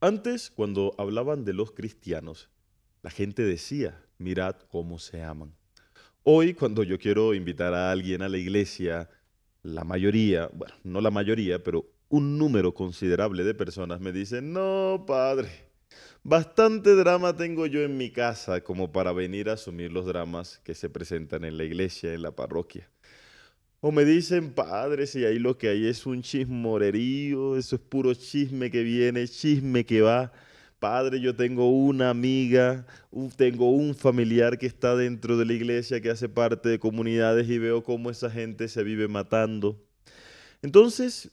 Antes, cuando hablaban de los cristianos, la gente decía, mirad cómo se aman. Hoy, cuando yo quiero invitar a alguien a la iglesia, la mayoría, bueno, no la mayoría, pero un número considerable de personas me dicen, no, padre, bastante drama tengo yo en mi casa como para venir a asumir los dramas que se presentan en la iglesia, en la parroquia. O me dicen, padre, si ahí lo que hay es un chismorerío, eso es puro chisme que viene, chisme que va. Padre, yo tengo una amiga, tengo un familiar que está dentro de la iglesia, que hace parte de comunidades y veo cómo esa gente se vive matando. Entonces,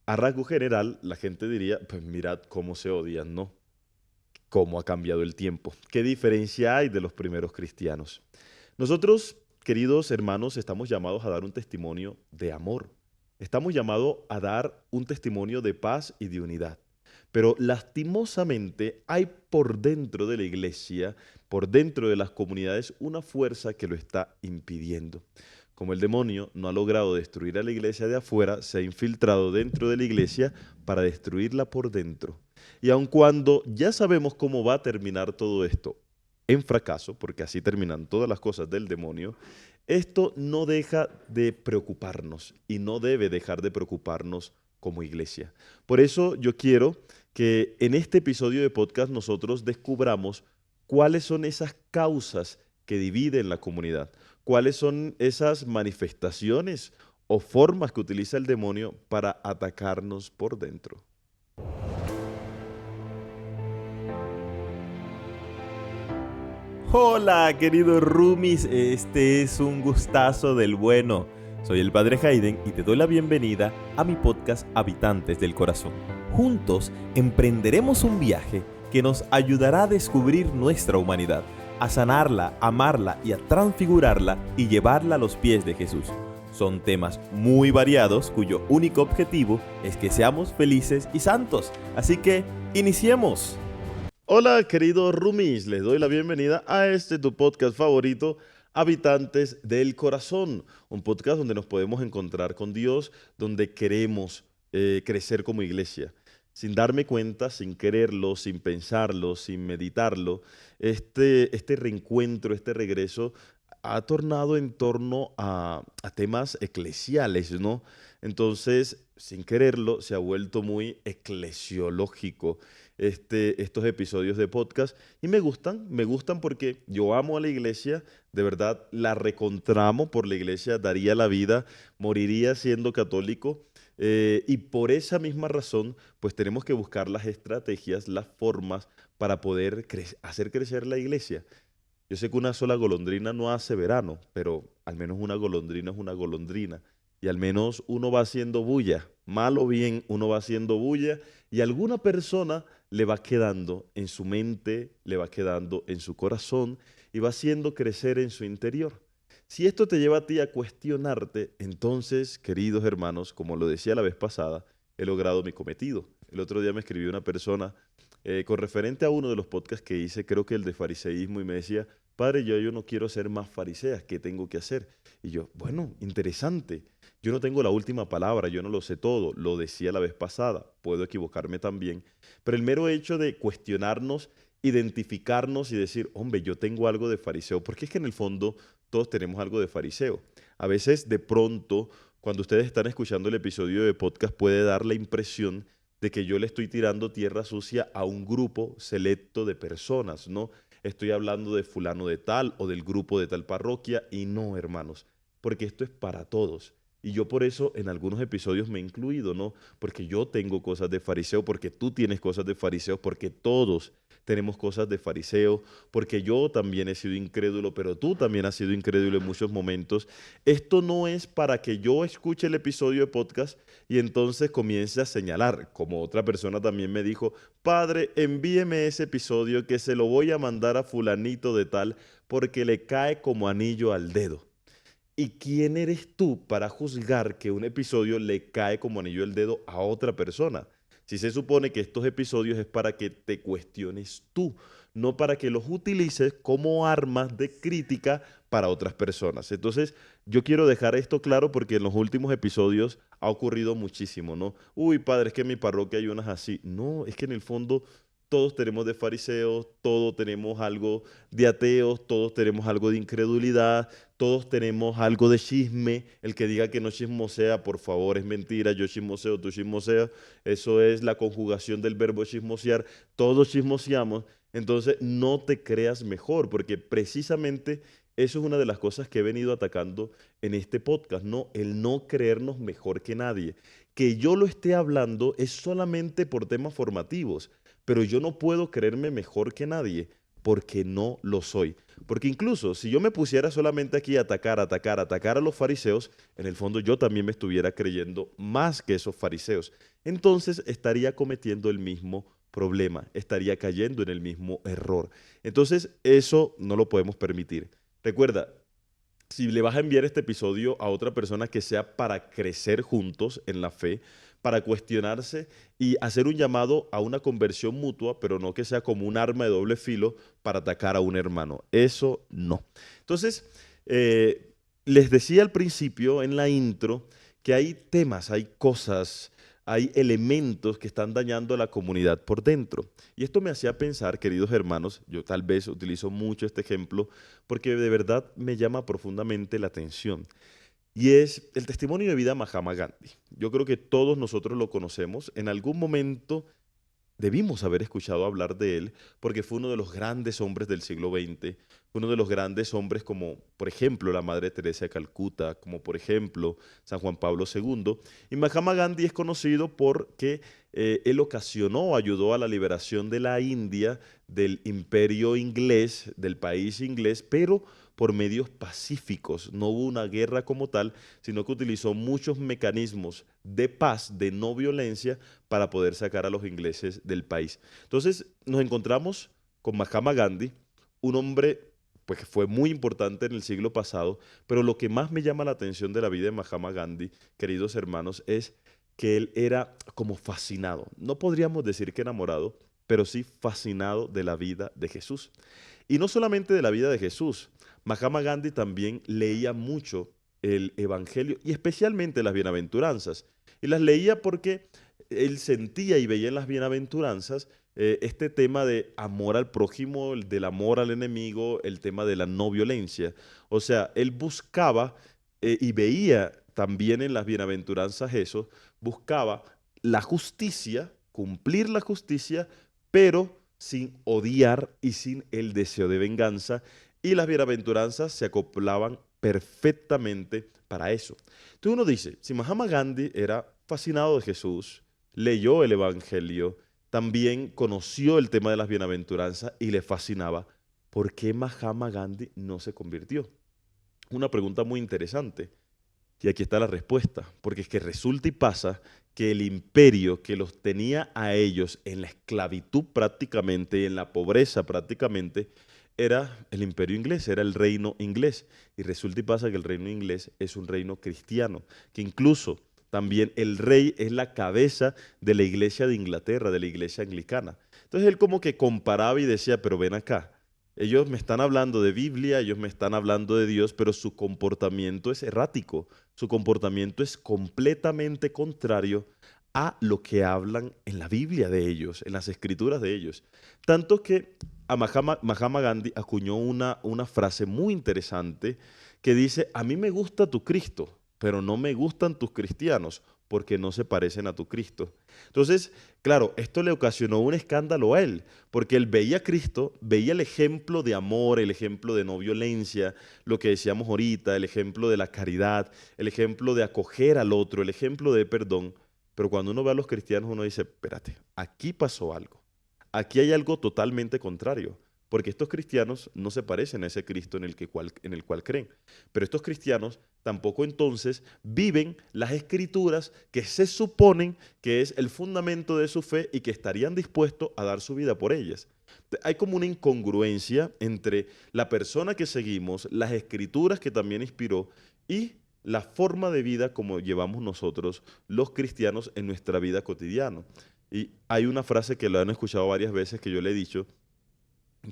a rasgo general, la gente diría, pues mirad cómo se odian, ¿no? Cómo ha cambiado el tiempo. ¿Qué diferencia hay de los primeros cristianos? Nosotros, queridos hermanos, estamos llamados a dar un testimonio de amor. Estamos llamados a dar un testimonio de paz y de unidad. Pero lastimosamente hay por dentro de la iglesia, por dentro de las comunidades, una fuerza que lo está impidiendo. Como el demonio no ha logrado destruir a la iglesia de afuera, se ha infiltrado dentro de la iglesia para destruirla por dentro. Y aun cuando ya sabemos cómo va a terminar todo esto, en fracaso, porque así terminan todas las cosas del demonio, esto no deja de preocuparnos y no debe dejar de preocuparnos como iglesia. Por eso yo quiero que en este episodio de podcast nosotros descubramos cuáles son esas causas que dividen la comunidad, cuáles son esas manifestaciones o formas que utiliza el demonio para atacarnos por dentro. Hola, queridos roomies, este es un gustazo del bueno. Soy el Padre Hayden y te doy la bienvenida a mi podcast Habitantes del Corazón. Juntos emprenderemos un viaje que nos ayudará a descubrir nuestra humanidad, a sanarla, amarla y a transfigurarla y llevarla a los pies de Jesús. Son temas muy variados cuyo único objetivo es que seamos felices y santos. Así que, iniciemos. Hola, queridos roomies, les doy la bienvenida a este tu podcast favorito, Habitantes del Corazón, un podcast donde nos podemos encontrar con Dios, donde queremos crecer como iglesia. Sin darme cuenta, sin quererlo, sin pensarlo, sin meditarlo, este reencuentro, este regreso ha tornado en torno a temas eclesiales, ¿no? Entonces, sin quererlo, se ha vuelto muy eclesiológico estos episodios de podcast y me gustan porque yo amo a la iglesia, de verdad la recontramo por la iglesia, daría la vida, moriría siendo católico y por esa misma razón pues tenemos que buscar las estrategias, las formas para poder hacer crecer la iglesia. Yo sé que una sola golondrina no hace verano, pero al menos una golondrina es una golondrina. Y al menos uno va haciendo bulla, mal o bien, uno va haciendo bulla y alguna persona le va quedando en su mente, le va quedando en su corazón y va haciendo crecer en su interior. Si esto te lleva a ti a cuestionarte, entonces, queridos hermanos, como lo decía la vez pasada, he logrado mi cometido. El otro día me escribió una persona con referente a uno de los podcasts que hice, creo que el de fariseísmo, y me decía, padre, yo no quiero ser más farisea, ¿qué tengo que hacer? Y yo, bueno, interesante. Yo no tengo la última palabra, yo no lo sé todo, lo decía la vez pasada, puedo equivocarme también, pero el mero hecho de cuestionarnos, identificarnos y decir, hombre, yo tengo algo de fariseo, porque es que en el fondo todos tenemos algo de fariseo. A veces de pronto, cuando ustedes están escuchando el episodio de podcast, puede dar la impresión de que yo le estoy tirando tierra sucia a un grupo selecto de personas, ¿no? Estoy hablando de fulano de tal o del grupo de tal parroquia y no, hermanos, porque esto es para todos. Y yo por eso en algunos episodios me he incluido, ¿no? Porque yo tengo cosas de fariseo, porque tú tienes cosas de fariseo, porque todos tenemos cosas de fariseo, porque yo también he sido incrédulo, pero tú también has sido incrédulo en muchos momentos. Esto no es para que yo escuche el episodio de podcast y entonces comience a señalar, como otra persona también me dijo, padre, envíeme ese episodio que se lo voy a mandar a fulanito de tal porque le cae como anillo al dedo. ¿Y quién eres tú para juzgar que un episodio le cae como anillo al dedo a otra persona? Si se supone que estos episodios es para que te cuestiones tú, no para que los utilices como armas de crítica para otras personas. Entonces, yo quiero dejar esto claro porque en los últimos episodios ha ocurrido muchísimo, ¿no? Uy, padre, es que en mi parroquia hay unas así. No, es que en el fondo todos tenemos de fariseos, todos tenemos algo de ateos, todos tenemos algo de incredulidad, todos tenemos algo de chisme. El que diga que no chismosea, por favor, es mentira. Yo chismoseo, tú chismoseas. Eso es la conjugación del verbo chismosear. Todos chismoseamos. Entonces, no te creas mejor, porque precisamente eso es una de las cosas que he venido atacando en este podcast, ¿no? El no creernos mejor que nadie. Que yo lo esté hablando es solamente por temas formativos, pero yo no puedo creerme mejor que nadie porque no lo soy. Porque incluso si yo me pusiera solamente aquí a atacar a los fariseos, en el fondo yo también me estuviera creyendo más que esos fariseos. Entonces estaría cometiendo el mismo problema, estaría cayendo en el mismo error. Entonces eso no lo podemos permitir. Recuerda, si le vas a enviar este episodio a otra persona que sea para crecer juntos en la fe, para cuestionarse y hacer un llamado a una conversión mutua, pero no que sea como un arma de doble filo para atacar a un hermano. Eso no. Entonces, les decía al principio en la intro que hay temas, hay cosas, hay elementos que están dañando a la comunidad por dentro. Y esto me hacía pensar, queridos hermanos, yo tal vez utilizo mucho este ejemplo porque de verdad me llama profundamente la atención. Y es el testimonio de vida de Mahatma Gandhi. Yo creo que todos nosotros lo conocemos. En algún momento debimos haber escuchado hablar de él porque fue uno de los grandes hombres del siglo XX, fue uno de los grandes hombres como, por ejemplo, la Madre Teresa de Calcuta, como por ejemplo San Juan Pablo II. Y Mahatma Gandhi es conocido porque él ocasionó, ayudó a la liberación de la India, del imperio inglés, del país inglés, pero por medios pacíficos. No hubo una guerra como tal, sino que utilizó muchos mecanismos de paz, de no violencia, para poder sacar a los ingleses del país. Entonces nos encontramos con Mahatma Gandhi, un hombre pues, que fue muy importante en el siglo pasado, pero lo que más me llama la atención de la vida de Mahatma Gandhi, queridos hermanos, es que él era como fascinado. No podríamos decir que enamorado, pero sí fascinado de la vida de Jesús. Y no solamente de la vida de Jesús, Mahatma Gandhi también leía mucho el Evangelio y especialmente las bienaventuranzas. Y las leía porque él sentía y veía en las bienaventuranzas este tema de amor al prójimo, el del amor al enemigo, el tema de la no violencia. O sea, él buscaba y veía también en las bienaventuranzas eso, buscaba la justicia, cumplir la justicia, pero sin odiar y sin el deseo de venganza. Y las bienaventuranzas se acoplaban perfectamente para eso. Entonces uno dice, si Mahatma Gandhi era fascinado de Jesús, leyó el Evangelio, también conoció el tema de las bienaventuranzas y le fascinaba, ¿por qué Mahatma Gandhi no se convirtió? Una pregunta muy interesante. Y aquí está la respuesta, porque es que resulta y pasa que el imperio que los tenía a ellos en la esclavitud prácticamente y en la pobreza prácticamente era el imperio inglés, era el reino inglés. Y resulta y pasa que el reino inglés es un reino cristiano, que incluso también el rey es la cabeza de la iglesia de Inglaterra, de la iglesia anglicana. Entonces él como que comparaba y decía, pero ven acá, ellos me están hablando de Biblia, ellos me están hablando de Dios, pero su comportamiento es errático, su comportamiento es completamente contrario a lo que hablan en la Biblia de ellos, en las escrituras de ellos. Tanto que a Mahatma Gandhi acuñó una frase muy interesante que dice, a mí me gusta tu Cristo, pero no me gustan tus cristianos porque no se parecen a tu Cristo. Entonces, claro, esto le ocasionó un escándalo a él, porque él veía a Cristo, veía el ejemplo de amor, el ejemplo de no violencia, lo que decíamos ahorita, el ejemplo de la caridad, el ejemplo de acoger al otro, el ejemplo de perdón, pero cuando uno ve a los cristianos uno dice, espérate, aquí pasó algo, aquí hay algo totalmente contrario. Porque estos cristianos no se parecen a ese Cristo en el cual creen. Pero estos cristianos tampoco entonces viven las escrituras que se suponen que es el fundamento de su fe y que estarían dispuestos a dar su vida por ellas. Hay como una incongruencia entre la persona que seguimos, las escrituras que también inspiró y la forma de vida como llevamos nosotros los cristianos en nuestra vida cotidiana. Y hay una frase que lo han escuchado varias veces que yo le he dicho,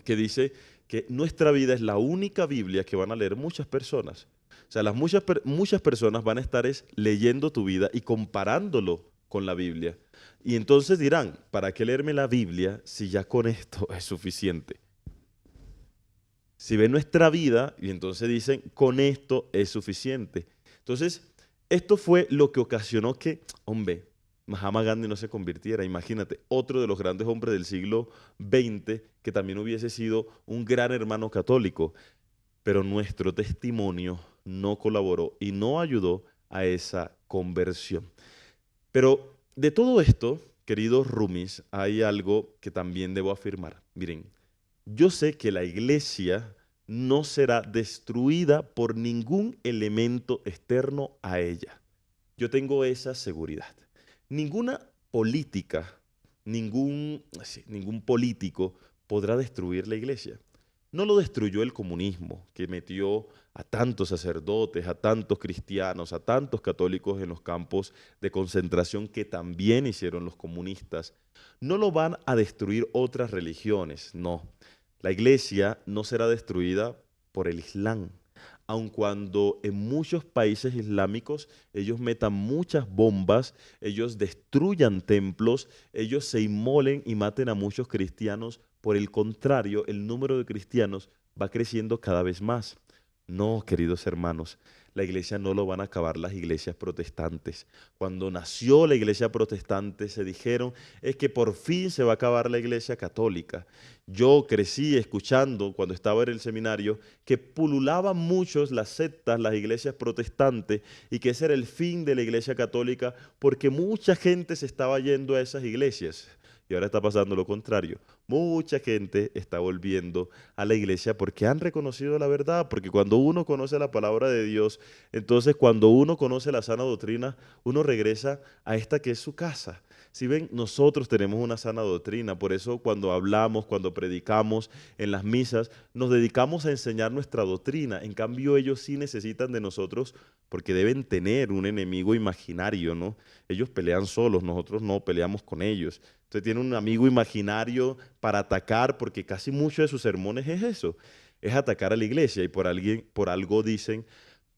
que dice que nuestra vida es la única Biblia que van a leer muchas personas. O sea, muchas personas van a estar leyendo tu vida y comparándolo con la Biblia. Y entonces dirán, ¿para qué leerme la Biblia si ya con esto es suficiente? Si ven nuestra vida y entonces dicen, con esto es suficiente. Entonces, esto fue lo que ocasionó que, hombre, Mahatma Gandhi no se convirtiera. Imagínate, otro de los grandes hombres del siglo XX que también hubiese sido un gran hermano católico, pero nuestro testimonio no colaboró y no ayudó a esa conversión. Pero de todo esto, queridos Rumis, hay algo que también debo afirmar. Miren, yo sé que la iglesia no será destruida por ningún elemento externo a ella. Yo tengo esa seguridad. Ninguna política, ningún político podrá destruir la iglesia. No lo destruyó el comunismo, que metió a tantos sacerdotes, a tantos cristianos, a tantos católicos en los campos de concentración que también hicieron los comunistas. No lo van a destruir otras religiones, no. La iglesia no será destruida por el Islam, aun cuando en muchos países islámicos ellos metan muchas bombas, ellos destruyan templos, ellos se inmolen y maten a muchos cristianos. Por el contrario, el número de cristianos va creciendo cada vez más. No, queridos hermanos, la iglesia no lo van a acabar las iglesias protestantes. Cuando nació la iglesia protestante se dijeron es que por fin se va a acabar la iglesia católica. Yo crecí escuchando cuando estaba en el seminario que pululaban muchos las sectas, las iglesias protestantes y que ese era el fin de la iglesia católica porque mucha gente se estaba yendo a esas iglesias. Y ahora está pasando lo contrario. Mucha gente está volviendo a la iglesia porque han reconocido la verdad, porque cuando uno conoce la palabra de Dios, entonces cuando uno conoce la sana doctrina, uno regresa a esta que es su casa. Si ven, nosotros tenemos una sana doctrina, por eso cuando hablamos, cuando predicamos en las misas, nos dedicamos a enseñar nuestra doctrina. En cambio, ellos sí necesitan de nosotros porque deben tener un enemigo imaginario, ¿no? Ellos pelean solos, nosotros no peleamos con ellos. Usted tiene un amigo imaginario para atacar, porque casi muchos de sus sermones es eso, es atacar a la iglesia y por algo dicen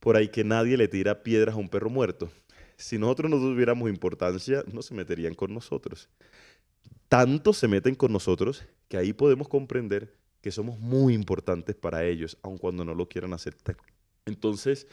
por ahí que nadie le tira piedras a un perro muerto. Si nosotros no tuviéramos importancia, no se meterían con nosotros. Tanto se meten con nosotros que ahí podemos comprender que somos muy importantes para ellos, aun cuando no lo quieran aceptar. Entonces,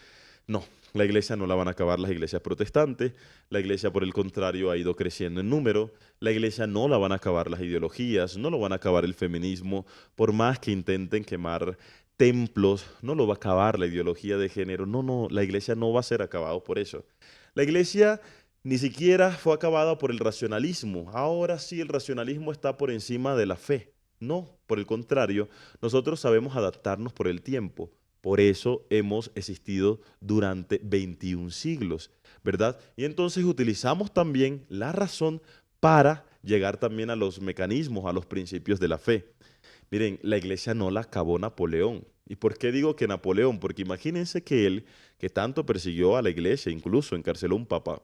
no, la iglesia no la van a acabar las iglesias protestantes, la iglesia por el contrario ha ido creciendo en número, la iglesia no la van a acabar las ideologías, no lo van a acabar el feminismo, por más que intenten quemar templos, no lo va a acabar la ideología de género, no, la iglesia no va a ser acabada por eso. La iglesia ni siquiera fue acabada por el racionalismo, ahora sí el racionalismo está por encima de la fe. No, por el contrario, nosotros sabemos adaptarnos por el tiempo. Por eso hemos existido durante 21 siglos, ¿verdad? Y entonces utilizamos también la razón para llegar también a los mecanismos, a los principios de la fe. Miren, la iglesia no la acabó Napoleón. ¿Y por qué digo que Napoleón? Porque imagínense que él, que tanto persiguió a la iglesia, incluso encarceló a un papa,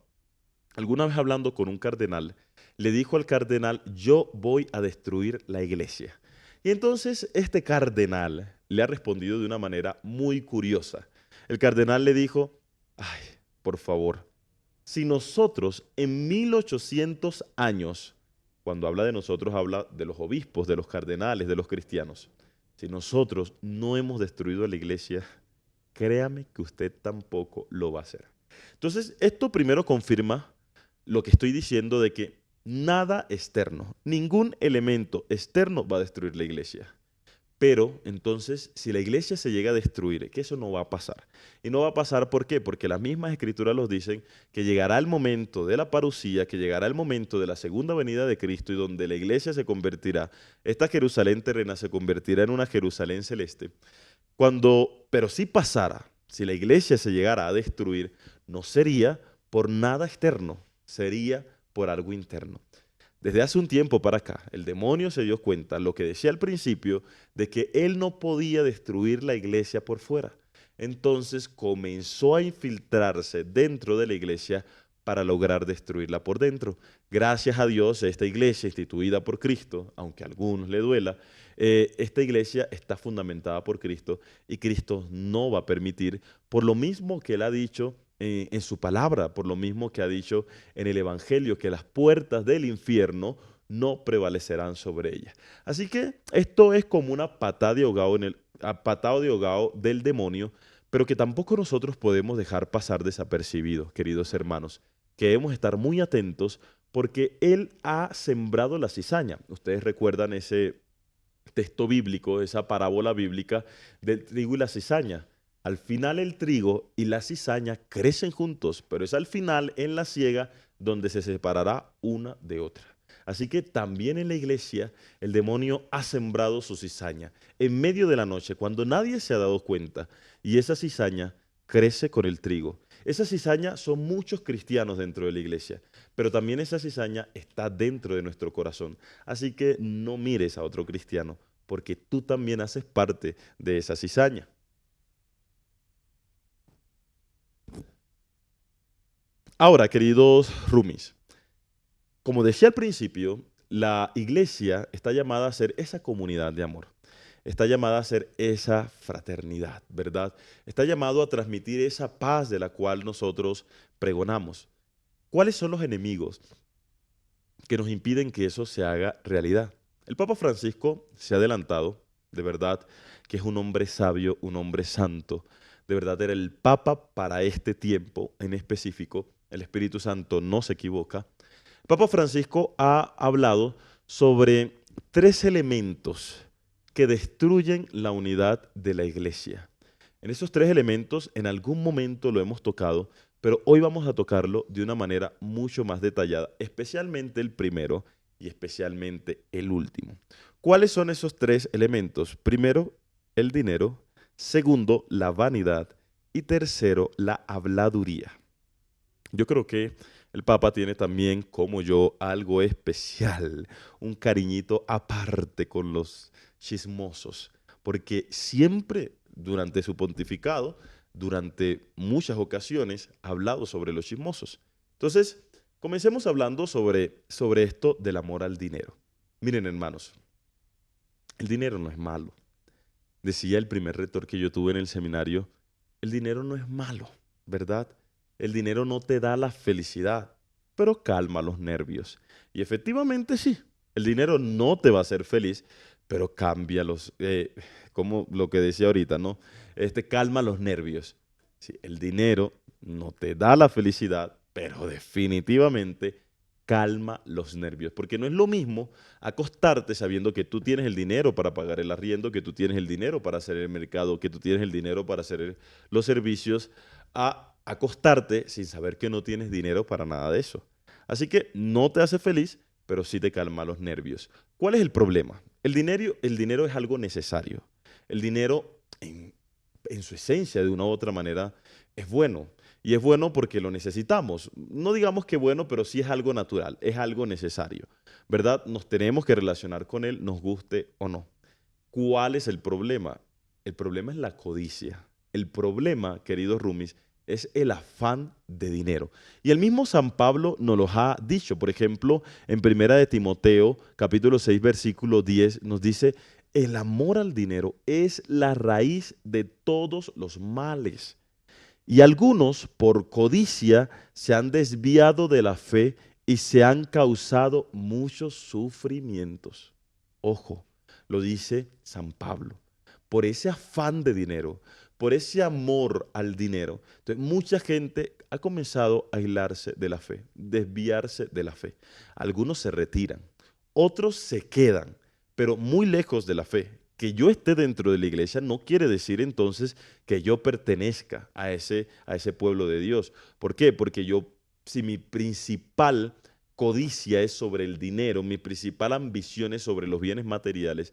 alguna vez hablando con un cardenal, le dijo al cardenal, yo voy a destruir la iglesia. Y entonces este cardenal le ha respondido de una manera muy curiosa. El cardenal le dijo, ay, por favor, si nosotros en 1800 años, cuando habla de nosotros habla de los obispos, de los cardenales, de los cristianos, si nosotros no hemos destruido la iglesia, créame que usted tampoco lo va a hacer. Entonces, esto primero confirma lo que estoy diciendo de que nada externo, ningún elemento externo va a destruir la iglesia. Pero entonces, si la iglesia se llega a destruir, que eso no va a pasar. Y no va a pasar, ¿por qué? Porque las mismas escrituras nos dicen que llegará el momento de la parucía, que llegará el momento de la segunda venida de Cristo y donde la iglesia se convertirá, esta Jerusalén terrena se convertirá en una Jerusalén celeste. Pero si pasara, si la iglesia se llegara a destruir, no sería por nada externo, sería por algo interno. Desde hace un tiempo para acá, el demonio se dio cuenta, lo que decía al principio, de que él no podía destruir la iglesia por fuera. Entonces comenzó a infiltrarse dentro de la iglesia para lograr destruirla por dentro. Gracias a Dios, esta iglesia instituida por Cristo, aunque a algunos le duela, esta iglesia está fundamentada por Cristo y Cristo no va a permitir, por lo mismo que Él ha dicho en su palabra, por lo mismo que ha dicho en el Evangelio, que las puertas del infierno no prevalecerán sobre ella. Así que esto es como una patada de ahogado patada de ahogado del demonio, pero que tampoco nosotros podemos dejar pasar desapercibidos, queridos hermanos, que debemos estar muy atentos porque Él ha sembrado la cizaña. Ustedes recuerdan ese texto bíblico, esa parábola bíblica del trigo y la cizaña. Al final el trigo y la cizaña crecen juntos, pero es al final en la siega donde se separará una de otra. Así que también en la iglesia el demonio ha sembrado su cizaña en medio de la noche, cuando nadie se ha dado cuenta, y esa cizaña crece con el trigo. Esa cizaña son muchos cristianos dentro de la iglesia, pero también esa cizaña está dentro de nuestro corazón. Así que no mires a otro cristiano, porque tú también haces parte de esa cizaña. Ahora, queridos roomies, como decía al principio, la iglesia está llamada a ser esa comunidad de amor. Está llamada a ser esa fraternidad, ¿verdad? Está llamado a transmitir esa paz de la cual nosotros pregonamos. ¿Cuáles son los enemigos que nos impiden que eso se haga realidad? El Papa Francisco se ha adelantado, de verdad, que es un hombre sabio, un hombre santo. De verdad era el Papa para este tiempo en específico. El Espíritu Santo no se equivoca. Papa Francisco ha hablado sobre 3 elementos que destruyen la unidad de la iglesia. En esos 3 elementos, en algún momento lo hemos tocado, pero hoy vamos a tocarlo de una manera mucho más detallada, especialmente el primero y especialmente el último. ¿Cuáles son esos 3 elementos? Primero, el dinero. Segundo, la vanidad. Y tercero, la habladuría. Yo creo que el Papa tiene también, como yo, algo especial, un cariñito aparte con los chismosos, porque siempre durante su pontificado, durante muchas ocasiones, ha hablado sobre los chismosos. Entonces, comencemos hablando sobre esto del amor al dinero. Miren, hermanos, el dinero no es malo. Decía el primer rector que yo tuve en el seminario, el dinero no es malo, ¿verdad? El dinero no te da la felicidad, pero calma los nervios. Y efectivamente sí, el dinero no te va a hacer feliz, pero cambia como lo que decía ahorita, ¿no? Calma los nervios. Sí, el dinero no te da la felicidad, pero definitivamente calma los nervios. Porque no es lo mismo acostarte sabiendo que tú tienes el dinero para pagar el arriendo, que tú tienes el dinero para hacer el mercado, que tú tienes el dinero para hacer los servicios, a acostarte sin saber que no tienes dinero para nada de eso. Así que no te hace feliz, pero sí te calma los nervios. ¿Cuál es el problema? El dinero es algo necesario. El dinero, en su esencia, de una u otra manera, es bueno. Y es bueno porque lo necesitamos. No digamos que bueno, pero sí es algo natural, es algo necesario. ¿Verdad? Nos tenemos que relacionar con él, nos guste o no. ¿Cuál es el problema? El problema es la codicia. El problema, queridos roomies, es el afán de dinero. Y el mismo San Pablo nos lo ha dicho. Por ejemplo, en Primera de Timoteo, capítulo 6, versículo 10, nos dice, el amor al dinero es la raíz de todos los males. Y algunos, por codicia, se han desviado de la fe y se han causado muchos sufrimientos. Ojo, lo dice San Pablo. Por ese afán de dinero, por ese amor al dinero. Entonces, mucha gente ha comenzado a aislarse de la fe, desviarse de la fe. Algunos se retiran, otros se quedan, pero muy lejos de la fe. Que yo esté dentro de la iglesia no quiere decir entonces que yo pertenezca a ese pueblo de Dios. ¿Por qué? Porque si mi principal codicia es sobre el dinero, mi principal ambición es sobre los bienes materiales,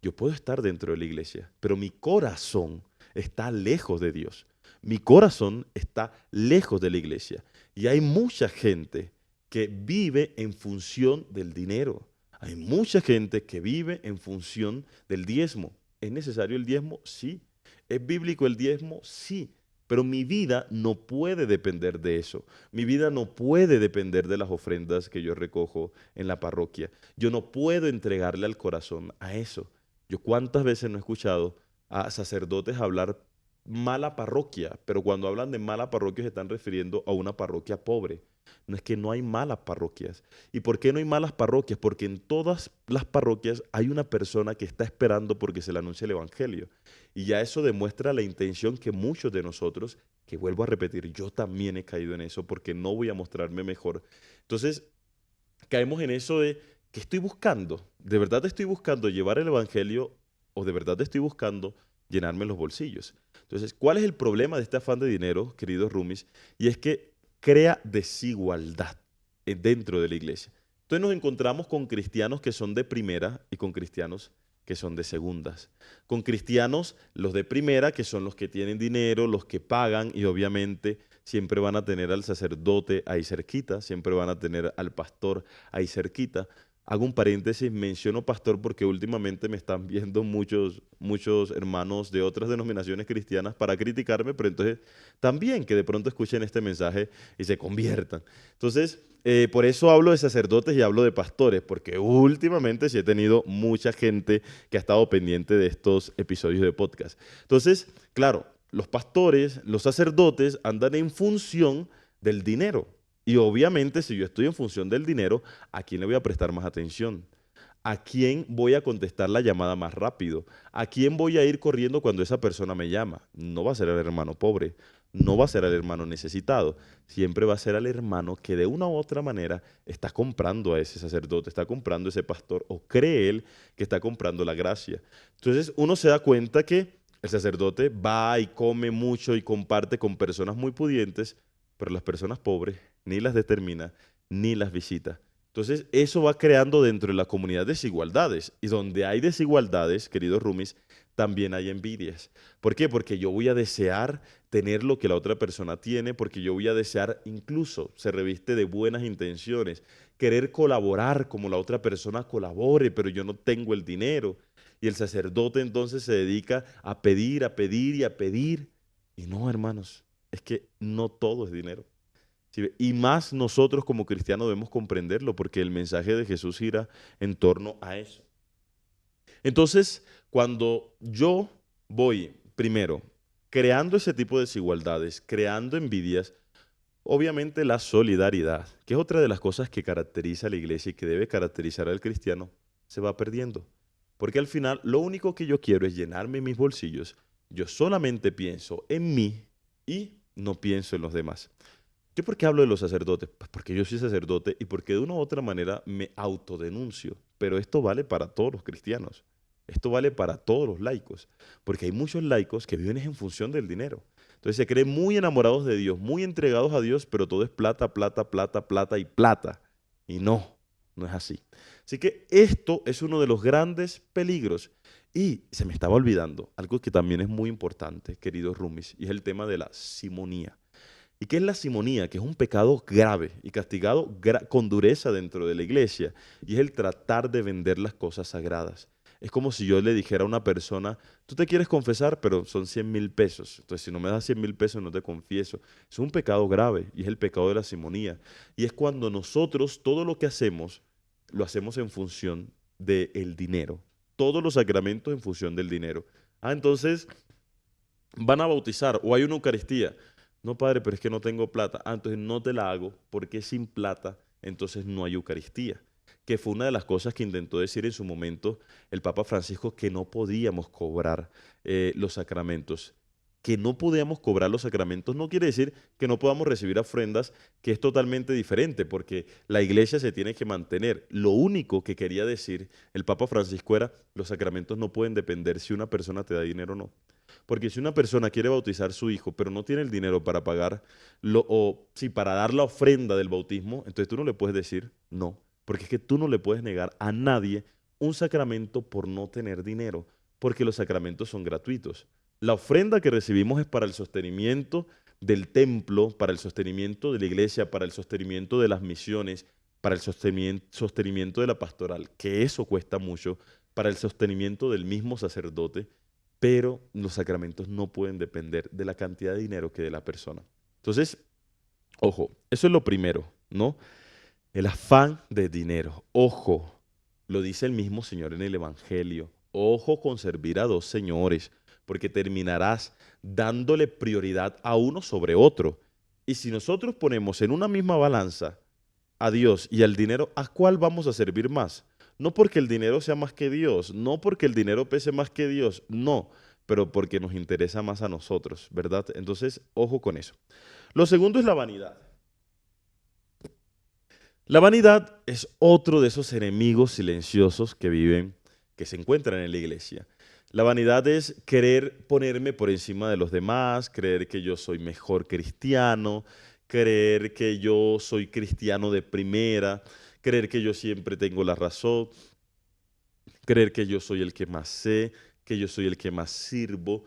yo puedo estar dentro de la iglesia, pero mi corazón está lejos de Dios. Mi corazón está lejos de la iglesia. Y hay mucha gente que vive en función del dinero. Hay mucha gente que vive en función del diezmo. ¿Es necesario el diezmo? Sí. ¿Es bíblico el diezmo? Sí. Pero mi vida no puede depender de eso. Mi vida no puede depender de las ofrendas que yo recojo en la parroquia. Yo no puedo entregarle al corazón a eso. Yo cuántas veces no he escuchado a sacerdotes hablar mala parroquia, pero cuando hablan de mala parroquia se están refiriendo a una parroquia pobre. No es que no hay malas parroquias. ¿Y por qué no hay malas parroquias? Porque en todas las parroquias hay una persona que está esperando porque se le anuncie el Evangelio. Y ya eso demuestra la intención que muchos de nosotros, que vuelvo a repetir, yo también he caído en eso porque no voy a mostrarme mejor. Entonces, caemos en eso de, ¿qué estoy buscando? ¿De verdad estoy buscando llevar el Evangelio o de verdad estoy buscando llenarme los bolsillos? Entonces, ¿cuál es el problema de este afán de dinero, queridos roomies? Y es que crea desigualdad dentro de la iglesia. Entonces nos encontramos con cristianos que son de primera y con cristianos que son de segundas. Con cristianos, los de primera, que son los que tienen dinero, los que pagan y obviamente siempre van a tener al sacerdote ahí cerquita, siempre van a tener al pastor ahí cerquita. Hago un paréntesis, menciono pastor porque últimamente me están viendo muchos hermanos de otras denominaciones cristianas para criticarme, pero entonces también que de pronto escuchen este mensaje y se conviertan. Entonces, por eso hablo de sacerdotes y hablo de pastores, porque últimamente sí he tenido mucha gente que ha estado pendiente de estos episodios de podcast. Entonces, claro, los pastores, los sacerdotes andan en función del dinero. Y obviamente, si yo estoy en función del dinero, ¿a quién le voy a prestar más atención? ¿A quién voy a contestar la llamada más rápido? ¿A quién voy a ir corriendo cuando esa persona me llama? No va a ser al hermano pobre, no va a ser al hermano necesitado, siempre va a ser al hermano que de una u otra manera está comprando a ese sacerdote, está comprando a ese pastor o cree él que está comprando la gracia. Entonces uno se da cuenta que el sacerdote va y come mucho y comparte con personas muy pudientes, pero las personas pobres ni las determina ni las visita. Entonces, eso va creando dentro de la comunidad desigualdades. Y donde hay desigualdades, queridos roomies, también hay envidias. ¿Por qué? Porque yo voy a desear tener lo que la otra persona tiene, porque yo voy a desear, incluso se reviste de buenas intenciones, querer colaborar como la otra persona colabore, pero yo no tengo el dinero. Y el sacerdote entonces se dedica a pedir, a pedir y a pedir. Y no, hermanos, es que no todo es dinero. ¿Sí ve? Y más nosotros como cristianos debemos comprenderlo porque el mensaje de Jesús gira en torno a eso. Entonces, cuando yo voy, primero, creando ese tipo de desigualdades, creando envidias, obviamente la solidaridad, que es otra de las cosas que caracteriza a la iglesia y que debe caracterizar al cristiano, se va perdiendo. Porque al final lo único que yo quiero es llenarme mis bolsillos. Yo solamente pienso en mí y no pienso en los demás. ¿Yo por qué hablo de los sacerdotes? Pues porque yo soy sacerdote y porque de una u otra manera me autodenuncio. Pero esto vale para todos los cristianos. Esto vale para todos los laicos. Porque hay muchos laicos que viven en función del dinero. Entonces se creen muy enamorados de Dios, muy entregados a Dios, pero todo es plata, plata, plata, plata y plata. Y no, no es así. Así que esto es uno de los grandes peligros. Y se me estaba olvidando algo que también es muy importante, queridos roomies, y es el tema de la simonía. ¿Y qué es la simonía? Que es un pecado grave y castigado con dureza dentro de la iglesia. Y es el tratar de vender las cosas sagradas. Es como si yo le dijera a una persona, tú te quieres confesar, pero son 100.000 pesos. Entonces, si no me das 100.000 pesos, no te confieso. Es un pecado grave y es el pecado de la simonía. Y es cuando nosotros todo lo que hacemos, lo hacemos en función del dinero. Todos los sacramentos en función del dinero. Entonces van a bautizar o hay una Eucaristía. No, padre, pero es que no tengo plata. Entonces no te la hago porque sin plata entonces no hay Eucaristía. Que fue una de las cosas que intentó decir en su momento el Papa Francisco, que no podíamos cobrar los sacramentos. Que no podíamos cobrar los sacramentos no quiere decir que no podamos recibir ofrendas, que es totalmente diferente, porque la iglesia se tiene que mantener. Lo único que quería decir el Papa Francisco era, los sacramentos no pueden depender si una persona te da dinero o no. Porque si una persona quiere bautizar a su hijo, pero no tiene el dinero para pagar, o si para dar la ofrenda del bautismo, entonces tú no le puedes decir no. Porque es que tú no le puedes negar a nadie un sacramento por no tener dinero, porque los sacramentos son gratuitos. La ofrenda que recibimos es para el sostenimiento del templo, para el sostenimiento de la iglesia, para el sostenimiento de las misiones, para el sostenimiento de la pastoral, que eso cuesta mucho, para el sostenimiento del mismo sacerdote, pero los sacramentos no pueden depender de la cantidad de dinero que dé la persona. Entonces, ojo, eso es lo primero, ¿no? El afán de dinero. Ojo, lo dice el mismo Señor en el Evangelio. Ojo con servir a dos señores, porque terminarás dándole prioridad a uno sobre otro. Y si nosotros ponemos en una misma balanza a Dios y al dinero, ¿a cuál vamos a servir más? No porque el dinero sea más que Dios, no porque el dinero pese más que Dios, no, pero porque nos interesa más a nosotros, ¿verdad? Entonces, ojo con eso. Lo segundo es la vanidad. La vanidad es otro de esos enemigos silenciosos que viven, que se encuentran en la iglesia. La vanidad es querer ponerme por encima de los demás, creer que yo soy mejor cristiano, creer que yo soy cristiano de primera, creer que yo siempre tengo la razón, creer que yo soy el que más sé, que yo soy el que más sirvo.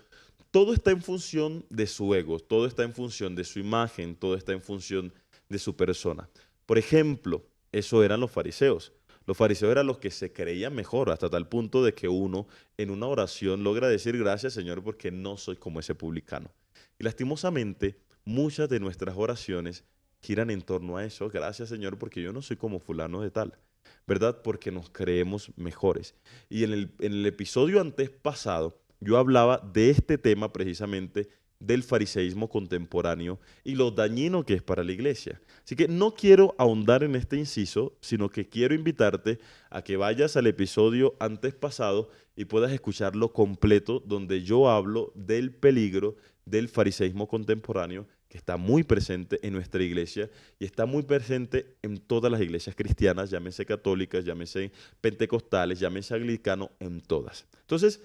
Todo está en función de su ego, todo está en función de su imagen, todo está en función de su persona. Por ejemplo, eso eran los fariseos. Los fariseos eran los que se creían mejor, hasta tal punto de que uno en una oración logra decir gracias, Señor, porque no soy como ese publicano. Y lastimosamente, muchas de nuestras oraciones giran en torno a eso. Gracias, Señor, porque yo no soy como fulano de tal, ¿verdad? Porque nos creemos mejores. Y en el episodio antes pasado, yo hablaba de este tema precisamente del fariseísmo contemporáneo y lo dañino que es para la iglesia. Así que no quiero ahondar en este inciso, sino que quiero invitarte a que vayas al episodio antes pasado y puedas escucharlo completo, donde yo hablo del peligro del fariseísmo contemporáneo que está muy presente en nuestra iglesia y está muy presente en todas las iglesias cristianas, llámese católicas, llámese pentecostales, llámese anglicano, en todas. Entonces,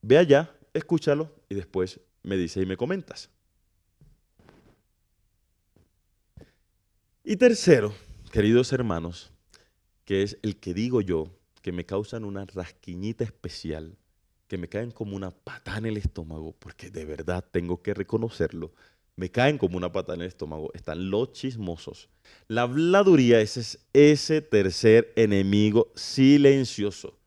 ve allá, escúchalo y después me dices y me comentas. Y tercero, queridos hermanos, que es el que digo yo, que me causan una rasquiñita especial, que me caen como una patada en el estómago, porque de verdad tengo que reconocerlo, me caen como una patada en el estómago, están los chismosos. La habladuría es ese tercer enemigo silencioso.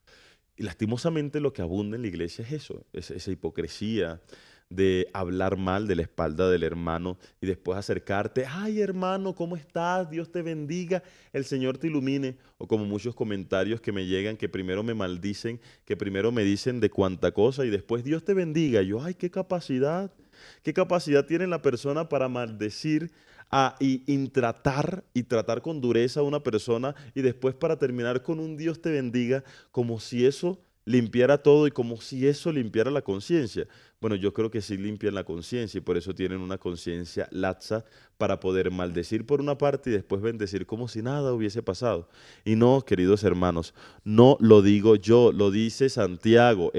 Y lastimosamente lo que abunda en la iglesia es eso, es esa hipocresía de hablar mal de la espalda del hermano y después acercarte, ay hermano, ¿cómo estás? Dios te bendiga, el Señor te ilumine. O como muchos comentarios que me llegan, que primero me maldicen, que primero me dicen de cuánta cosa y después Dios te bendiga. Y yo, ay, qué capacidad tiene la persona para maldecir y tratar con dureza a una persona y después para terminar con un Dios te bendiga, como si eso limpiara todo y como si eso limpiara la conciencia. Bueno, yo creo que sí limpian la conciencia y por eso tienen una conciencia laxa para poder maldecir por una parte y después bendecir como si nada hubiese pasado. Y no, queridos hermanos, no lo digo yo, lo dice Santiago.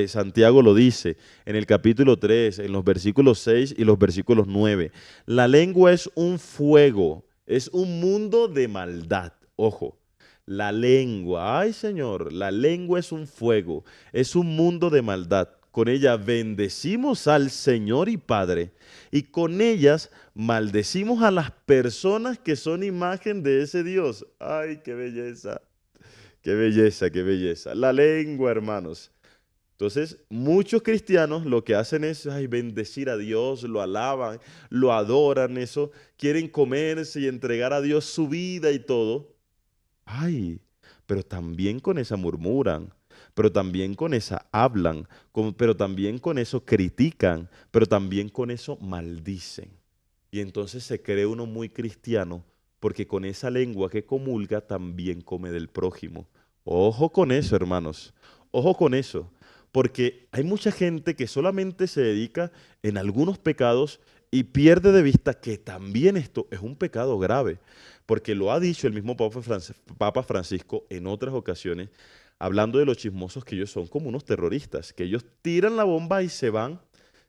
Santiago lo dice en el capítulo 3, en los versículos 6 y los versículos 9. La lengua es un fuego, es un mundo de maldad. Ojo. La lengua, ay Señor, la lengua es un fuego, es un mundo de maldad. Con ella bendecimos al Señor y Padre y con ellas maldecimos a las personas que son imagen de ese Dios. Ay, qué belleza, qué belleza, qué belleza. La lengua, hermanos. Entonces, muchos cristianos lo que hacen es ay, bendecir a Dios, lo alaban, lo adoran, eso, quieren comerse y entregar a Dios su vida y todo. Ay, pero también con esa murmuran, pero también con esa hablan, pero también con eso critican, pero también con eso maldicen. Y entonces se cree uno muy cristiano porque con esa lengua que comulga también come del prójimo. Ojo con eso, hermanos. Ojo con eso. Porque hay mucha gente que solamente se dedica en algunos pecados y pierde de vista que también esto es un pecado grave. Porque lo ha dicho el mismo Papa Francisco en otras ocasiones, hablando de los chismosos que ellos son como unos terroristas, que ellos tiran la bomba y se van,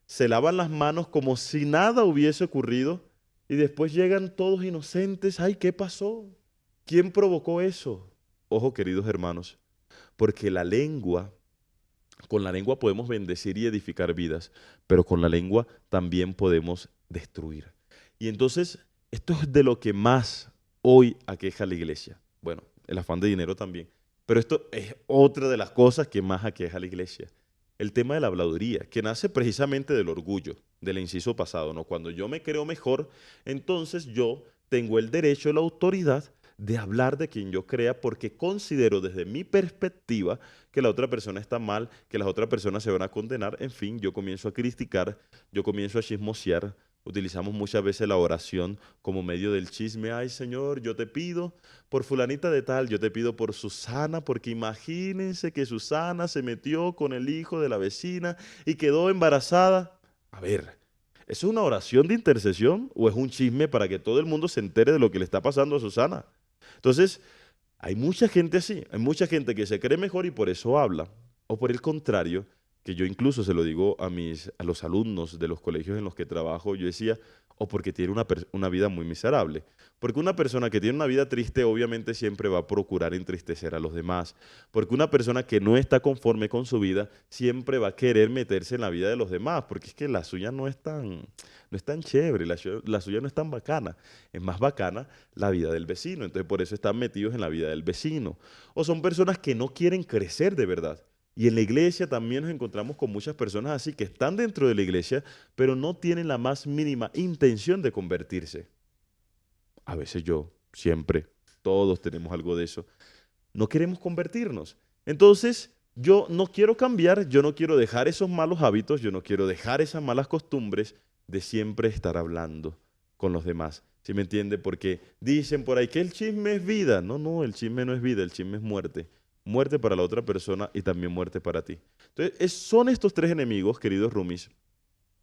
se lavan las manos como si nada hubiese ocurrido y después llegan todos inocentes. Ay, ¿qué pasó? ¿Quién provocó eso? Ojo, queridos hermanos, porque con la lengua podemos bendecir y edificar vidas, pero con la lengua también podemos destruir. Y entonces, esto es de lo que más hoy aqueja a la iglesia. Bueno, el afán de dinero también, pero esto es otra de las cosas que más aqueja a la iglesia. el tema de la habladuría, que nace precisamente del orgullo, del inciso pasado, ¿no? Cuando yo me creo mejor, entonces yo tengo el derecho, la autoridad de hablar de quien yo crea porque considero desde mi perspectiva que la otra persona está mal, que las otras personas se van a condenar, en fin, yo comienzo a criticar, yo comienzo a chismosear. Utilizamos muchas veces la oración como medio del chisme. Ay, Señor, yo te pido por fulanita de tal, yo te pido por Susana, porque imagínense que Susana se metió con el hijo de la vecina y quedó embarazada. A ver, ¿eso es una oración de intercesión o es un chisme para que todo el mundo se entere de lo que le está pasando a Susana? Entonces, hay mucha gente así, hay mucha gente que se cree mejor y por eso habla. O por el contrario, que yo incluso se lo digo a los alumnos de los colegios en los que trabajo, yo decía, o porque tiene una vida muy miserable. Porque una persona que tiene una vida triste obviamente siempre va a procurar entristecer a los demás. Porque una persona que no está conforme con su vida siempre va a querer meterse en la vida de los demás, porque es que la suya no es tan chévere, la suya no es tan bacana. Es más bacana la vida del vecino. Entonces por eso están metidos en la vida del vecino. O son personas que no quieren crecer de verdad. Y en la iglesia también nos encontramos con muchas personas así que están dentro de la iglesia, pero no tienen la más mínima intención de convertirse. A veces yo, siempre, todos tenemos algo de eso. No queremos convertirnos. Entonces, yo no quiero cambiar, yo no quiero dejar esos malos hábitos, yo no quiero dejar esas malas costumbres de siempre estar hablando con los demás. ¿Sí me entiende? Porque dicen por ahí que el chisme es vida. No, no, el chisme no es vida, el chisme es muerte. Muerte para la otra persona y también muerte para ti. Entonces, son estos tres enemigos, queridos roomies,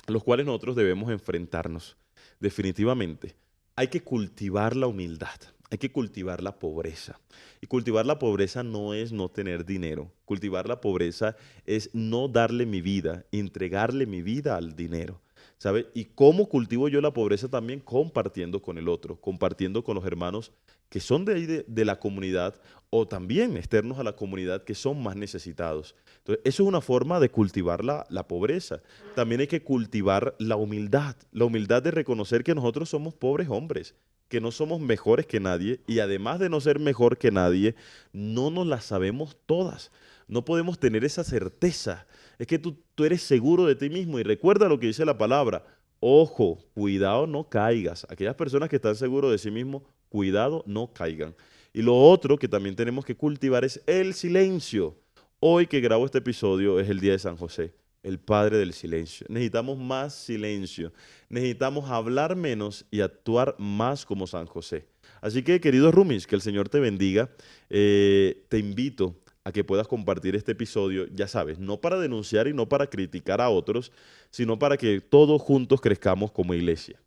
los cuales nosotros debemos enfrentarnos. Definitivamente, hay que cultivar la humildad, hay que cultivar la pobreza. Y cultivar la pobreza no es no tener dinero. Cultivar la pobreza es no darle mi vida, entregarle mi vida al dinero. ¿Sabe? ¿Y cómo cultivo yo la pobreza también? Compartiendo con el otro, compartiendo con los hermanos que son de ahí de la comunidad o también externos a la comunidad que son más necesitados. Entonces, eso es una forma de cultivar la pobreza. También hay que cultivar la humildad de reconocer que nosotros somos pobres hombres, que no somos mejores que nadie y además de no ser mejor que nadie, no nos las sabemos todas. No podemos tener esa certeza. Es que tú eres seguro de ti mismo y recuerda lo que dice la palabra. Ojo, cuidado, no caigas. Aquellas personas que están seguros de sí mismos, cuidado, no caigan. Y lo otro que también tenemos que cultivar es el silencio. Hoy que grabo este episodio es el día de San José, el padre del silencio. Necesitamos más silencio. Necesitamos hablar menos y actuar más como San José. Así que, queridos roomies, que el Señor te bendiga. Te invito a que puedas compartir este episodio, ya sabes, no para denunciar y no para criticar a otros, sino para que todos juntos crezcamos como iglesia.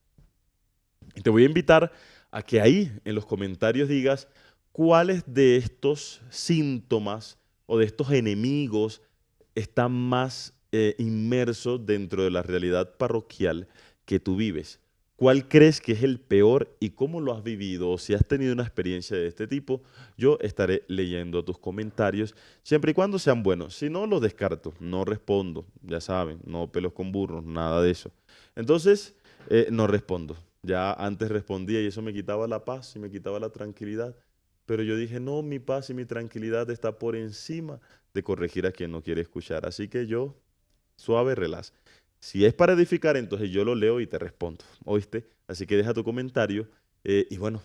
Y te voy a invitar a que ahí en los comentarios digas cuáles de estos síntomas o de estos enemigos están más inmersos dentro de la realidad parroquial que tú vives. ¿Cuál crees que es el peor y cómo lo has vivido? O si has tenido una experiencia de este tipo, yo estaré leyendo tus comentarios, siempre y cuando sean buenos. Si no, los descarto, no respondo, ya saben, no pelos con burros, nada de eso. Entonces, no respondo. Ya antes respondía y eso me quitaba la paz y me quitaba la tranquilidad. Pero yo dije, no, mi paz y mi tranquilidad está por encima de corregir a quien no quiere escuchar. Así que yo, suave, relax. Si es para edificar, entonces yo lo leo y te respondo. ¿Oíste? Así que deja tu comentario y bueno,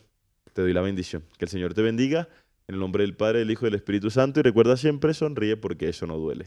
te doy la bendición. Que el Señor te bendiga en el nombre del Padre, del Hijo y del Espíritu Santo y recuerda siempre sonríe porque eso no duele.